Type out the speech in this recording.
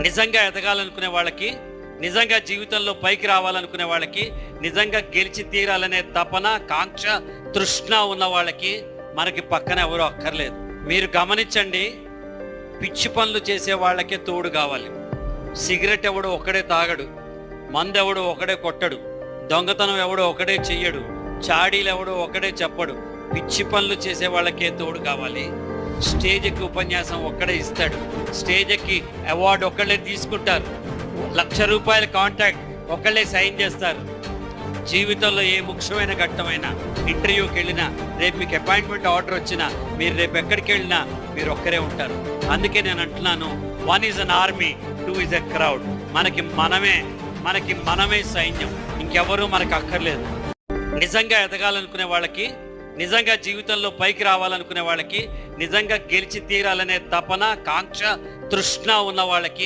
నిజంగా ఎదగాలనుకునే వాళ్ళకి, నిజంగా జీవితంలో పైకి రావాలనుకునే వాళ్ళకి, నిజంగా గెలిచి తీరాలనే తపన, కాంక్ష, తృష్ణ ఉన్న వాళ్ళకి మనకి పక్కన ఎవరు అక్కర్లేదు. మీరు గమనించండి, పిచ్చి పనులు చేసే వాళ్ళకే తోడు కావాలి. సిగరెట్ ఎవడు ఒకడే తాగడు, మందు ఎవడు ఒకడే కొట్టడు, దొంగతనం ఎవడు ఒకడే చెయ్యడు, చాడీలు ఎవడు ఒకడే చెప్పడు. పిచ్చి పనులు చేసే వాళ్ళకే తోడు కావాలి. స్టేజ్ ఎక్కి ఉపన్యాసం ఒక్కడే ఇస్తాడు, స్టేజ్ ఎక్కి అవార్డు ఒక్కళ్ళే తీసుకుంటారు, ₹1,00,000 కాంట్రాక్ట్ ఒక్కళ్ళే సైన్ చేస్తారు. జీవితంలో ఏ ముఖ్యమైన ఘట్టమైనా, ఇంటర్వ్యూకి వెళ్ళినా, రేపు మీకు అపాయింట్మెంట్ ఆర్డర్ వచ్చినా, మీరు రేపు ఎక్కడికి వెళ్ళినా మీరు ఒక్కరే ఉంటారు. అందుకే నేను అంటున్నాను, 1 is an army, 2 is a crowd. మనకి మనమే సైన్యం, ఇంకెవరూ మనకు అక్కర్లేదు. నిజంగా ఎదగాలనుకునే వాళ్ళకి, నిజంగా జీవితంలో పైకి రావాలనుకునే వాళ్ళకి, నిజంగా గెలిచి తీరాలనే తపన, కాంక్ష, తృష్ణ ఉన్న వాళ్ళకి